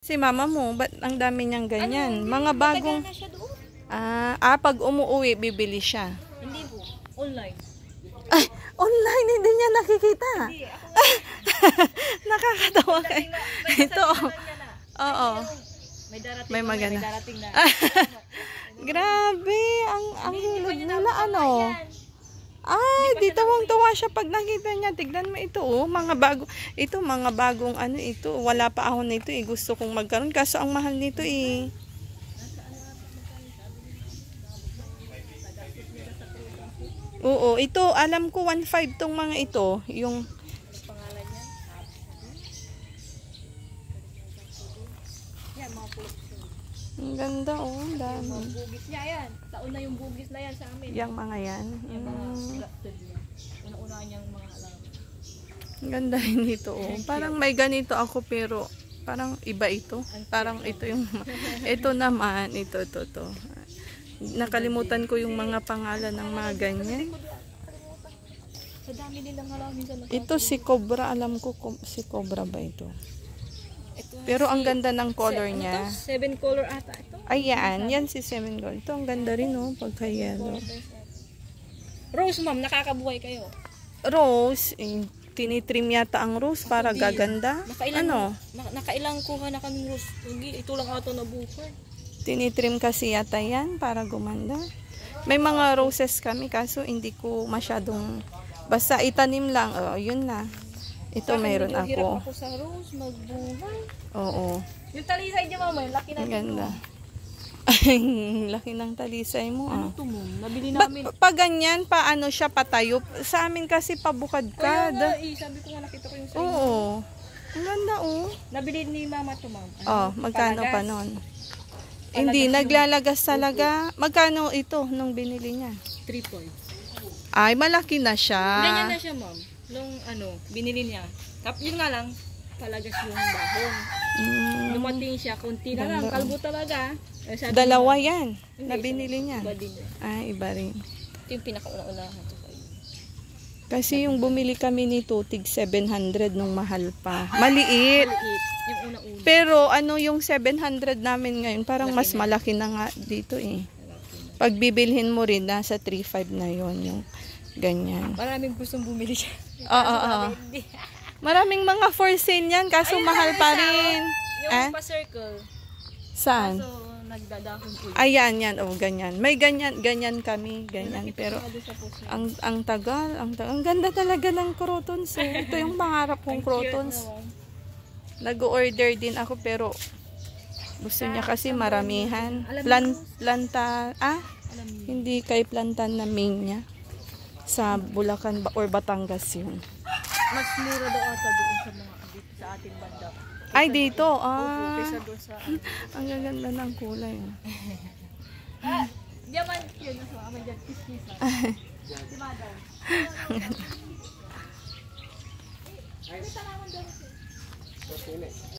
Si mama mo, ba't ang dami niyang ganyan? Mga bagong... Na siya doon. Pag umuwi, bibili siya. Hindi po. Online. Ay, online, hindi niya nakikita. Hindi. Nakakatawa kayo. Ito, oo. May darating May maganda. May darating na. Grabe, ang hilig nila, ano. Ay, di tawang-tawa siya pag nakita niya. Tignan mo ito, oh. Mga bagong ano ito. Wala pa ako nito, eh. Gusto kong magkaroon. Kaso ang mahal nito, eh. Oo, ito, alam ko 1.5 tong mga ito. Yung Pangalan niya. Yan, mga pulok. ang ganda, oh. Ang dami. Mga bugis niya yan. Taon na yung bugis na yan sa amin. Yang mga yan. Yung mga grafted niya. Una-una niyang mga alam. Ang ganda rin nito, oh. Parang may ganito ako pero parang iba ito. Parang ito yung ito naman, ito. Nakalimutan ko yung mga pangalan ng mga ganyan. Sa dami nilang halamin sa nakakita. Ito si Cobra, alam ko si Cobra ba ito? Pero ang ganda ng color niya. 7 color ata ito. Ayan, yan si Seven Gold. Ito ang ganda rin, oh, pagka-yellow. Rose, ma'am, nakakabuhay kayo. Rose, tinitrim yata ang rose para gaganda. Ano? Nakailang kuha na kaming rose. Ito lang ito nabuhay. Tinitrim kasi yata yan para gumanda. May mga roses kami kaso hindi ko masyadong basta itanim lang. Yun na. Ito mayroon ako. Hirap ako sa rose, magbuhay. Oo. Yung talisay niya, mama, yung laki na Ang ganda. Laki ng talisay mo. Ano ito mo? Nabili namin. Pag ganyan, paano siya patayo? Sa amin kasi pabukadkad. Sabi ko nga nakita ko yung sa'yo. Oo. Ang ganda, oh. Nabili ni mama ito, ma'am. Magkano pa nun? Hindi, naglalagas talaga. Magkano ito nung binili niya? 3 points. Ay, malaki na siya. Ganyan na siya, ma'am. Nung binili niya. Yun nga lang, palagas yung dahon. Dumating siya, kunti na lang. Kalbo talaga. Dalawa yan na binili niya. Iba din niya. Iba rin. Ito yung pinakauna-unahan. Kasi yung bumili kami nito, tig 700 nung mahal pa. Maliit. Yung una-una. Pero yung 700 namin ngayon, parang mas malaki na nga dito, eh. Pag bibilhin mo rin, nasa 3.5 na yon yung ganyan. Maraming gustong bumili siya. Maraming mga for sale yan, kaso mahal pa rin. Yung pa-circle. Saan? So, nagdadahon po. Ayan, yan. Ganyan. May ganyan kami. Ganyan. Pero, ang tagal. Ang ganda talaga ng crotons. Ito yung pangarap kong crotons. Nag-order din ako, pero gusto niya kasi maramihan. Planta, hindi kay plantan na main niya. Sa Bulacan or Batangas yun. Mas mura daw ata doon sa mga dito sa ating banda. Ay, dito. Kaysa doon sa ang gaganda ng kulay. Diamond yun. Nasa amin dyan. Kiss-kiss. Si Madam. Ay, may tanaman doon.